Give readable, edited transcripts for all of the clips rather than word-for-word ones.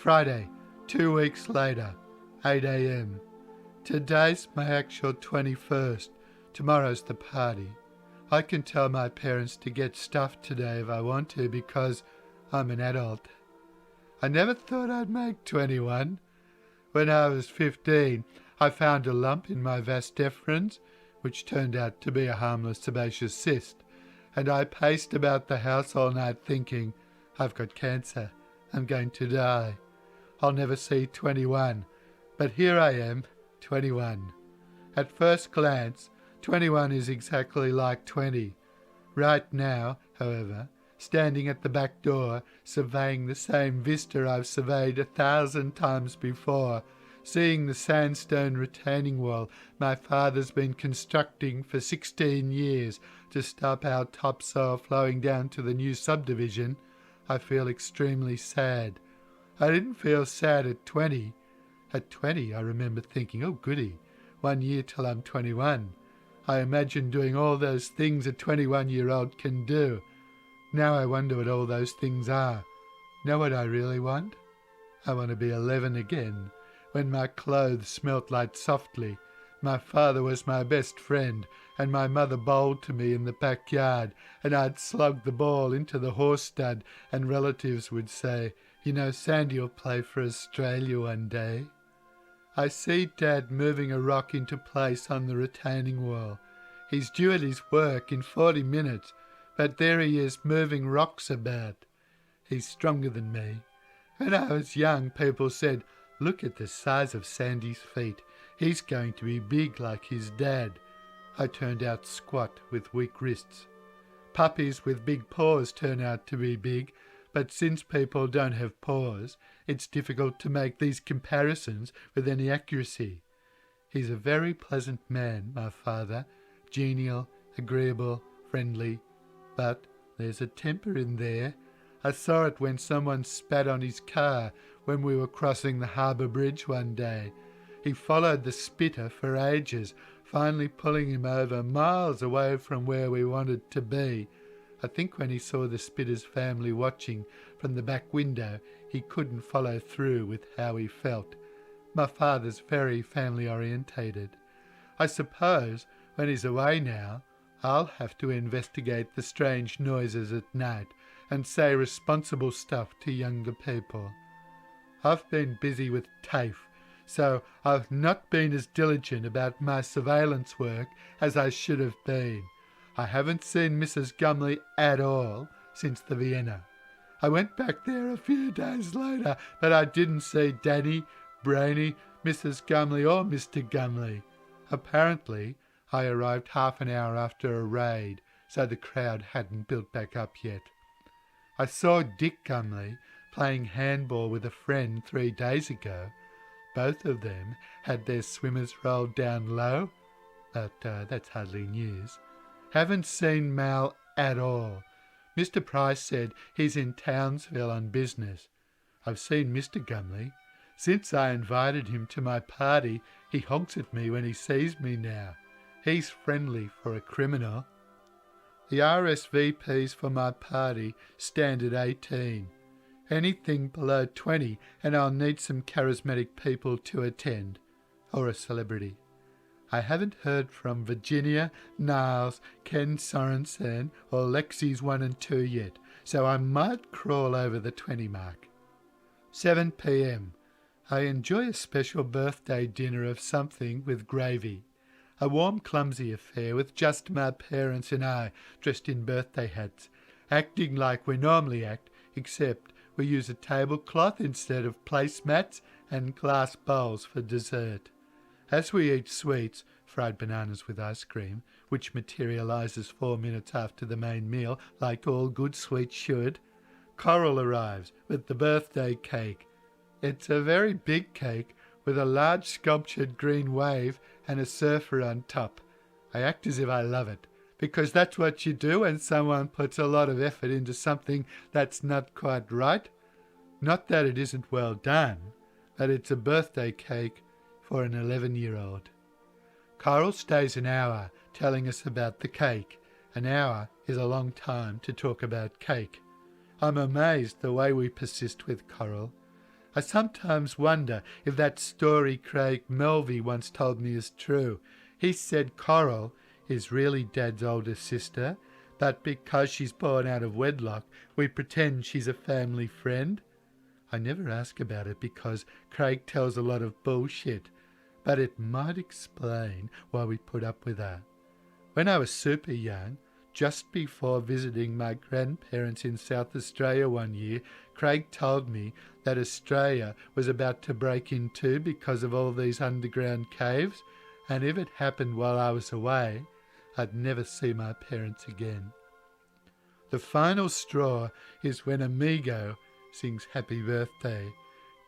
Friday, 2 weeks later, 8 a.m. Today's my actual 21st. Tomorrow's the party. I can tell my parents to get stuffed today if I want to because I'm an adult. I never thought I'd make 21. When I was 15, I found a lump in my vas deferens, which turned out to be a harmless sebaceous cyst, and I paced about the house all night thinking, I've got cancer, I'm going to die. I'll never see 21, but here I am, 21. At first glance, 21 is exactly like 20. Right now, however, standing at the back door, surveying the same vista I've surveyed 1,000 times before, seeing the sandstone retaining wall my father's been constructing for 16 years to stop our topsoil flowing down to the new subdivision, I feel extremely sad. I didn't feel sad at 20. At 20, I remember thinking, oh goody, 1 year till I'm 21. I imagine doing all those things a 21-year-old can do. Now I wonder what all those things are. Know what I really want? I want to be 11 again, when my clothes smelt like softly. My father was my best friend, and my mother bowled to me in the backyard, and I'd slug the ball into the horse stud, and relatives would say, you know, Sandy will play for Australia one day. I see Dad moving a rock into place on the retaining wall. He's due at his work in 40 minutes, but there he is moving rocks about. He's stronger than me. When I was young, people said, look at the size of Sandy's feet. He's going to be big like his dad. I turned out squat with weak wrists. Puppies with big paws turn out to be big, but since people don't have paws, it's difficult to make these comparisons with any accuracy. He's a very pleasant man, my father, genial, agreeable, friendly, but there's a temper in there. I saw it when someone spat on his car when we were crossing the harbour bridge one day. He followed the spitter for ages, finally pulling him over miles away from where we wanted to be. I think when he saw the spitter's family watching from the back window, he couldn't follow through with how he felt. My father's very family-orientated. I suppose when he's away now, I'll have to investigate the strange noises at night and say responsible stuff to younger people. I've been busy with TAFE, so I've not been as diligent about my surveillance work as I should have been. I haven't seen Mrs. Gumley at all since the Vienna. I went back there a few days later, but I didn't see Danny, Brainy, Mrs. Gumley or Mr. Gumley. Apparently, I arrived half an hour after a raid, so the crowd hadn't built back up yet. I saw Dick Gumley playing handball with a friend 3 days ago. Both of them had their swimmers rolled down low, but that's hardly news. Haven't seen Mal at all. Mr. Price said he's in Townsville on business. I've seen Mr. Gumley. Since I invited him to my party, he honks at me when he sees me now. He's friendly for a criminal. The RSVPs for my party stand at 18. Anything below 20 and I'll need some charismatic people to attend, or a celebrity. I haven't heard from Virginia, Niles, Ken Sorensen or Lexi's 1 and 2 yet, so I might crawl over the 20 mark. 7 p.m. I enjoy a special birthday dinner of something with gravy. A warm, clumsy affair with just my parents and I dressed in birthday hats, acting like we normally act, except we use a tablecloth instead of placemats and glass bowls for dessert. As we eat sweets, fried bananas with ice cream, which materializes 4 minutes after the main meal, like all good sweets should, Coral arrives with the birthday cake. It's a very big cake with a large sculptured green wave and a surfer on top. I act as if I love it, because that's what you do when someone puts a lot of effort into something that's not quite right. Not that it isn't well done, but it's a birthday cake for an 11-year-old. Coral stays an hour telling us about the cake. An hour is a long time to talk about cake. I'm amazed the way we persist with Coral. I sometimes wonder if that story Craig Melvey once told me is true. He said Coral is really Dad's older sister, but because she's born out of wedlock, we pretend she's a family friend. I never ask about it because Craig tells a lot of bullshit, but it might explain why we put up with her. When I was super young, just before visiting my grandparents in South Australia one year, Craig told me that Australia was about to break in two because of all these underground caves, and if it happened while I was away, I'd never see my parents again. The final straw is when Amigo sings Happy Birthday.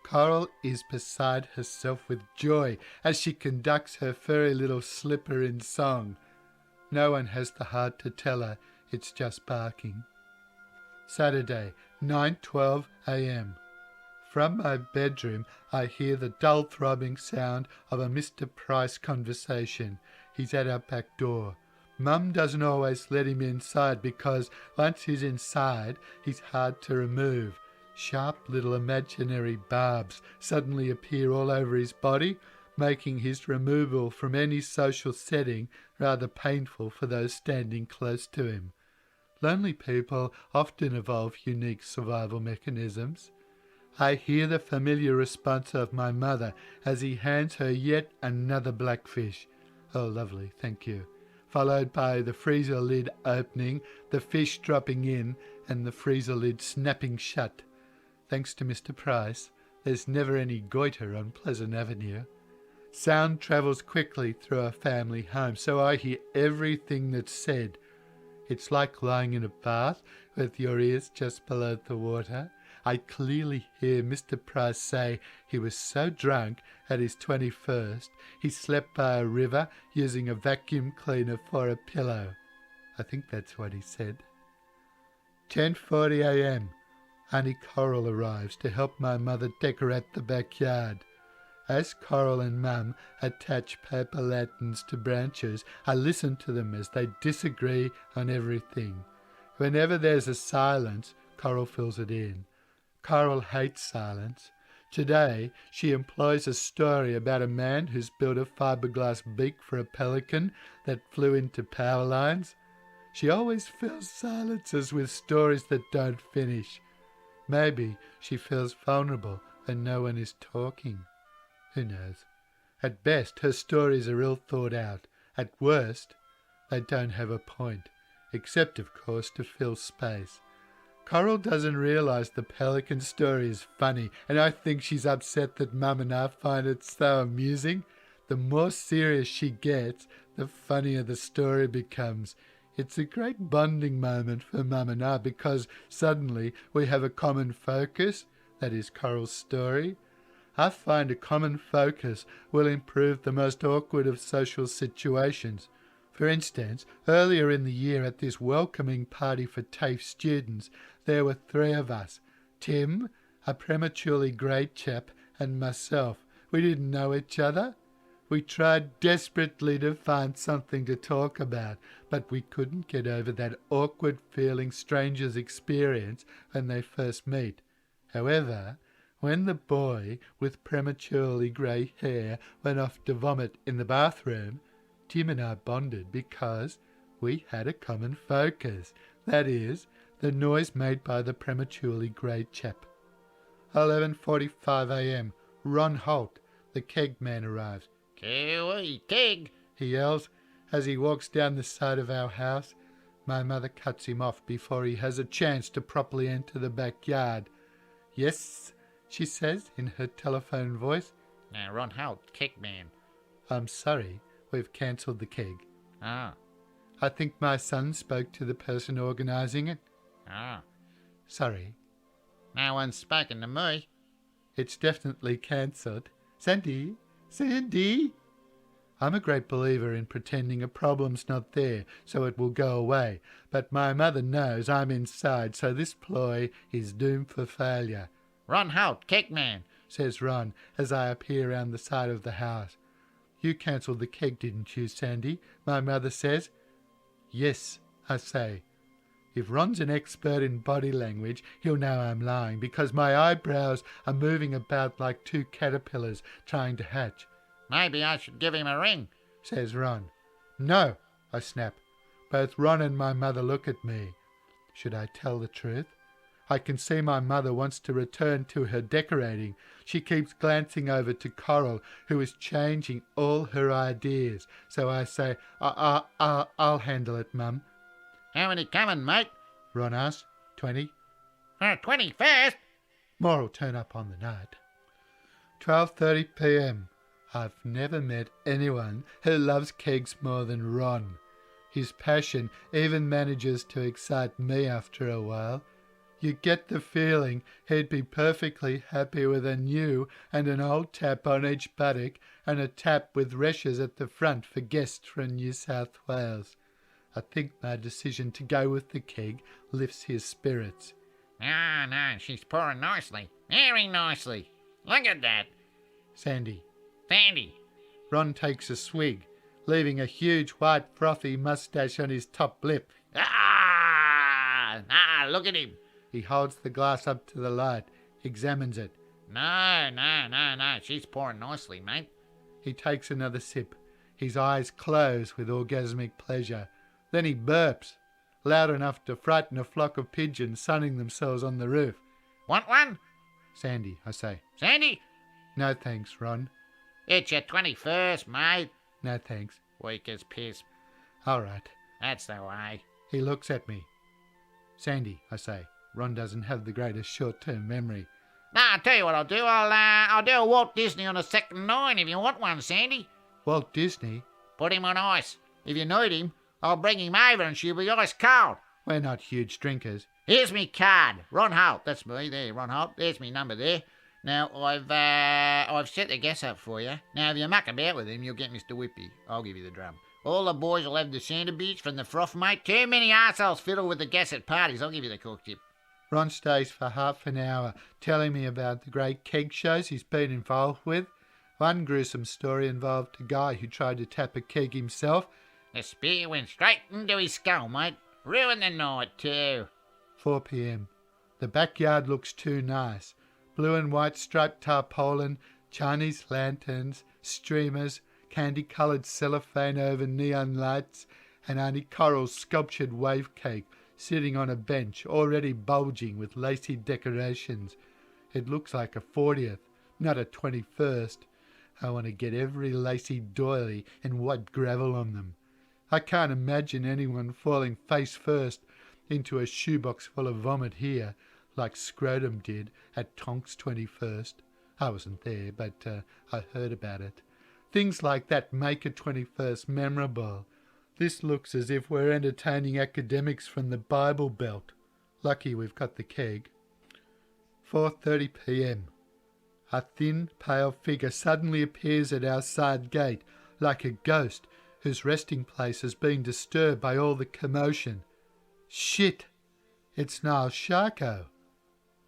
Coral is beside herself with joy as she conducts her furry little slipper in song. No one has the heart to tell her it's just barking. Saturday, 9:12 a.m. From my bedroom I hear the dull throbbing sound of a Mr. Price conversation. He's at our back door. Mum doesn't always let him inside because once he's inside, he's hard to remove. Sharp little imaginary barbs suddenly appear all over his body, making his removal from any social setting rather painful for those standing close to him. Lonely people often evolve unique survival mechanisms. I hear the familiar response of my mother as he hands her yet another blackfish. Oh, lovely, thank you. Followed by the freezer lid opening, the fish dropping in, and the freezer lid snapping shut. Thanks to Mr. Price, there's never any goiter on Pleasant Avenue. Sound travels quickly through our family home, so I hear everything that's said. It's like lying in a bath with your ears just below the water. I clearly hear Mr. Price say he was so drunk at his 21st, he slept by a river using a vacuum cleaner for a pillow. I think that's what he said. 10:40 a.m. Auntie Coral arrives to help my mother decorate the backyard. As Coral and Mum attach paper lanterns to branches, I listen to them as they disagree on everything. Whenever there's a silence, Coral fills it in. Coral hates silence. Today, she employs a story about a man who's built a fiberglass beak for a pelican that flew into power lines. She always fills silences with stories that don't finish. Maybe she feels vulnerable when no one is talking. Who knows? At best, her stories are ill thought out. At worst, they don't have a point, except, of course, to fill space. Coral doesn't realise the pelican story is funny, and I think she's upset that Mum and I find it so amusing. The more serious she gets, the funnier the story becomes. It's a great bonding moment for Mum and I because suddenly we have a common focus, that is Coral's story. I find a common focus will improve the most awkward of social situations. For instance, earlier in the year at this welcoming party for TAFE students, there were three of us: Tim, a prematurely grey chap, and myself. We didn't know each other. We tried desperately to find something to talk about, but we couldn't get over that awkward feeling strangers experience when they first meet. However, when the boy with prematurely grey hair went off to vomit in the bathroom, Tim and I bonded because we had a common focus, that is, the noise made by the prematurely grey chap. 11:45 a.m. Ron Holt, the keg man, arrives. "Kiwi keg," he yells as he walks down the side of our house. My mother cuts him off before he has a chance to properly enter the backyard. "Yes," she says in her telephone voice. Ron Holt, keg man. "I'm sorry, we've cancelled the keg." Ah. "I think my son spoke to the person organising it." Ah. "Sorry." "No one's spoken to me." "It's definitely cancelled." Sandy? Sandy? I'm a great believer in pretending a problem's not there so it will go away, but my mother knows I'm inside, so this ploy is doomed for failure. "Ron Holt, keg man," says Ron as I appear round the side of the house. "You cancelled the keg, didn't you, Sandy?" my mother says. "Yes," I say. If Ron's an expert in body language, he'll know I'm lying because my eyebrows are moving about like two caterpillars trying to hatch. Maybe I should give him a ring, says Ron. No, I snap. Both Ron and my mother look at me. Should I tell the truth? I can see my mother wants to return to her decorating. She keeps glancing over to Coral, who is changing all her ideas. So I say, I'll handle it, Mum. How many coming, mate? Ron asks. 20. 21st? More'll turn up on the night. 12:30 p.m. I've never met anyone who loves kegs more than Ron. His passion even manages to excite me after a while. You get the feeling he'd be perfectly happy with a new and an old tap on each buttock and a tap with reshes at the front for guests from New South Wales. I think my decision to go with the keg lifts his spirits. No, she's pouring nicely. Very nicely. Look at that. Sandy. Ron takes a swig, leaving a huge white frothy moustache on his top lip. Look at him. He holds the glass up to the light, examines it. No, she's pouring nicely, mate. He takes another sip. His eyes close with orgasmic pleasure. Then he burps, loud enough to frighten a flock of pigeons sunning themselves on the roof. Want one? Sandy, I say. Sandy? No thanks, Ron. It's your 21st, mate. No thanks. Weak as piss. All right. That's the way. He looks at me. Sandy, I say. Ron doesn't have the greatest short-term memory. I'll tell you what I'll do. I'll do a Walt Disney on a second nine if you want one, Sandy. Walt Disney? Put him on ice. If you need him, I'll bring him over and she'll be ice cold. We're not huge drinkers. Here's me card. Ron Holt. That's me there, Ron Holt. There's me number there. Now, I've set the gas up for you. Now, if you muck about with him, you'll get Mr. Whippy. I'll give you the drum. All the boys will have the Santa beach from the froth, mate. Too many arseholes fiddle with the gas at parties. I'll give you the cork tip. Ron stays for half an hour, telling me about the great keg shows he's been involved with. One gruesome story involved a guy who tried to tap a keg himself. The spear went straight into his skull, mate. Ruined the night, too. 4 p.m. The backyard looks too nice. Blue and white striped tarpaulin, Chinese lanterns, streamers, candy-coloured cellophane over neon lights, and Auntie Coral's sculptured wave cake sitting on a bench already bulging with lacy decorations. It looks like a 40th, not a 21st. I want to get every lacy doily and white gravel on them. I can't imagine anyone falling face first into a shoebox full of vomit here, like Scrotum did at Tonk's 21st. I wasn't there, but I heard about it. Things like that make a 21st memorable. This looks as if we're entertaining academics from the Bible Belt. Lucky we've got the keg. 4:30 p.m. A thin, pale figure suddenly appears at our side gate, like a ghost whose resting place has been disturbed by all the commotion. Shit! It's Niles Sharko.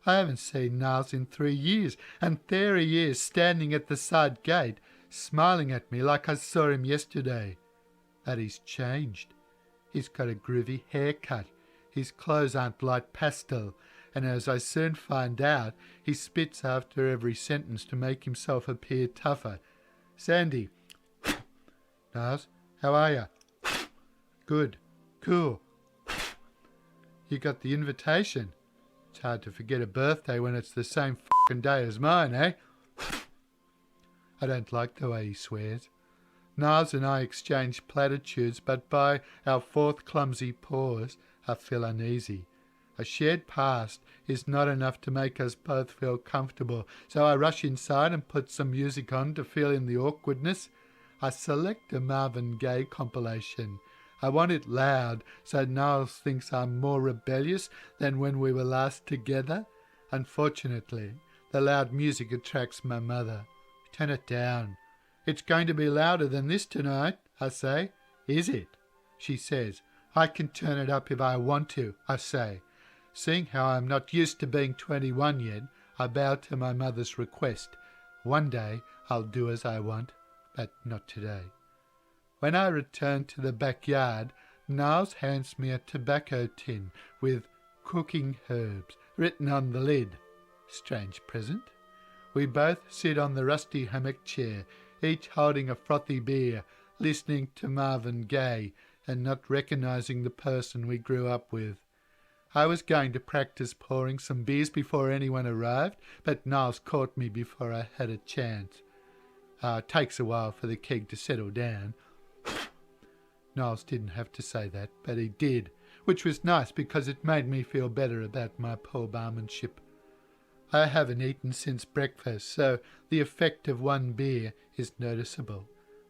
I haven't seen Niles in 3 years, and there he is, standing at the side gate, smiling at me like I saw him yesterday. But he's changed. He's got a groovy haircut. His clothes aren't light pastel, and as I soon find out, he spits after every sentence to make himself appear tougher. Sandy. Niles, how are you? Good. Cool. You got the invitation. It's hard to forget a birthday when it's the same fucking day as mine, eh? I don't like the way he swears. Niles and I exchange platitudes, but by our fourth clumsy pause, I feel uneasy. A shared past is not enough to make us both feel comfortable, so I rush inside and put some music on to fill in the awkwardness. I select a Marvin Gaye compilation. I want it loud, so Niles thinks I'm more rebellious than when we were last together. Unfortunately, the loud music attracts my mother. Turn it down. It's going to be louder than this tonight, I say. Is it? She says. I can turn it up if I want to, I say. Seeing how I'm not used to being 21 yet, I bow to my mother's request. One day I'll do as I want, but not today. When I return to the backyard, Niles hands me a tobacco tin with cooking herbs written on the lid. Strange present. We both sit on the rusty hammock chair, each holding a frothy beer, listening to Marvin Gaye and not recognising the person we grew up with. I was going to practice pouring some beers before anyone arrived, but Niles caught me before I had a chance. It takes a while for the keg to settle down. Niles didn't have to say that, but he did, which was nice because it made me feel better about my poor barmanship. I haven't eaten since breakfast, so the effect of one beer is noticeable.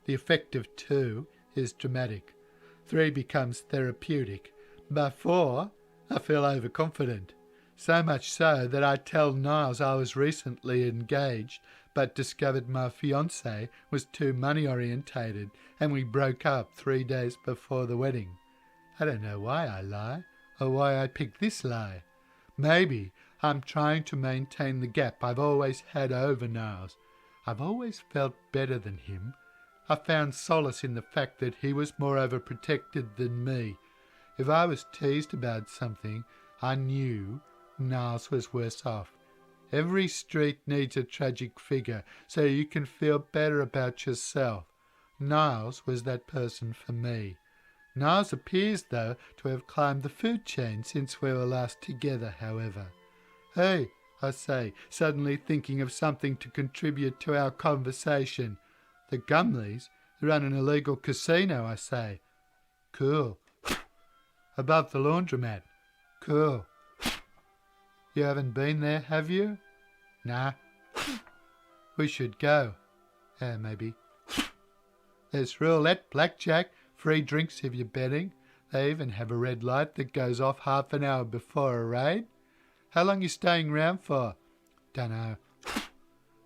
The effect of two is dramatic. 3 becomes therapeutic. By 4, I feel overconfident. So much so that I tell Niles I was recently engaged, but discovered my fiancée was too money-orientated, and we broke up 3 days before the wedding. I don't know why I lie, or why I picked this lie. Maybe I'm trying to maintain the gap I've always had over Niles. I've always felt better than him. I found solace in the fact that he was more overprotected than me. If I was teased about something, I knew Niles was worse off. Every street needs a tragic figure, so you can feel better about yourself. Niles was that person for me. Niles appears, though, to have climbed the food chain since we were last together, however. Hey, I say, suddenly thinking of something to contribute to our conversation. The Gumleys run an illegal casino, I say. Cool. Above the laundromat. Cool. You haven't been there, have you? Nah. We should go. Maybe. There's roulette, blackjack, free drinks if you're betting. They even have a red light that goes off half an hour before a raid. How long you staying round for? Dunno.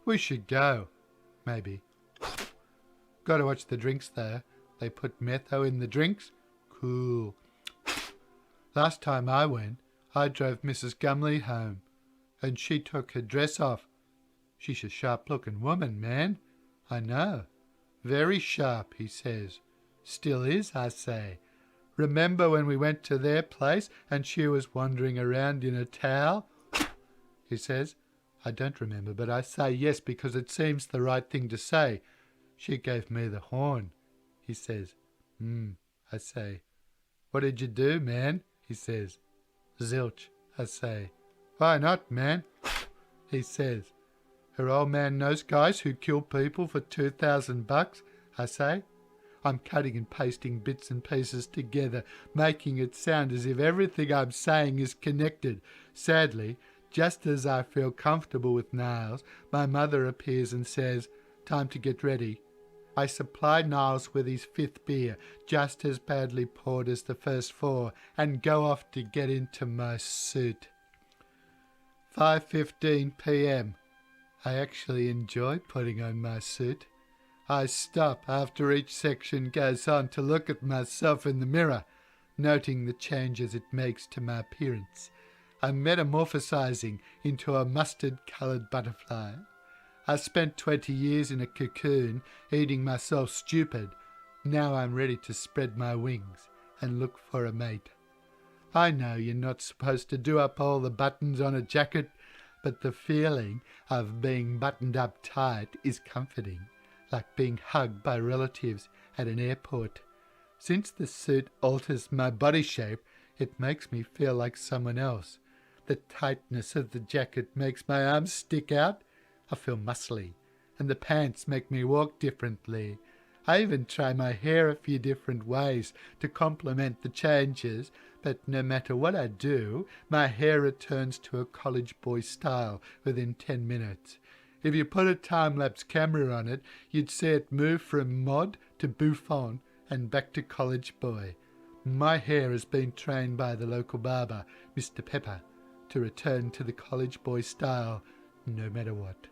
We should go. Maybe. Got to watch the drinks though. They put metho in the drinks. Cool. Last time I went, I drove Mrs. Gumley home, and she took her dress off. She's a sharp-looking woman, man. I know. Very sharp, he says. Still is, I say. Remember when we went to their place and she was wandering around in a towel? He says. I don't remember, but I say yes because it seems the right thing to say. She gave me the horn, he says. I say. What did you do, man? He says. Zilch, I say. Why not, man? He says. Her old man knows guys who kill people for $2,000, I say. I'm cutting and pasting bits and pieces together, making it sound as if everything I'm saying is connected. Sadly, just as I feel comfortable with Niles, my mother appears and says, time to get ready. I supply Niles with his 5th beer, just as badly poured as the first 4, and go off to get into my suit. 5:15 p.m. I actually enjoy putting on my suit. I stop after each section goes on to look at myself in the mirror, noting the changes it makes to my appearance. I'm metamorphosizing into a mustard-coloured butterfly. I spent 20 years in a cocoon, eating myself stupid. Now I'm ready to spread my wings and look for a mate. I know you're not supposed to do up all the buttons on a jacket, but the feeling of being buttoned up tight is comforting, like being hugged by relatives at an airport. Since the suit alters my body shape, it makes me feel like someone else. The tightness of the jacket makes my arms stick out. I feel muscly, and the pants make me walk differently. I even try my hair a few different ways to complement the changes, but no matter what I do, my hair returns to a college boy style within 10 minutes. If you put a time-lapse camera on it, you'd see it move from mod to bouffant and back to college boy. My hair has been trained by the local barber, Mr. Pepper, to return to the college boy style, no matter what.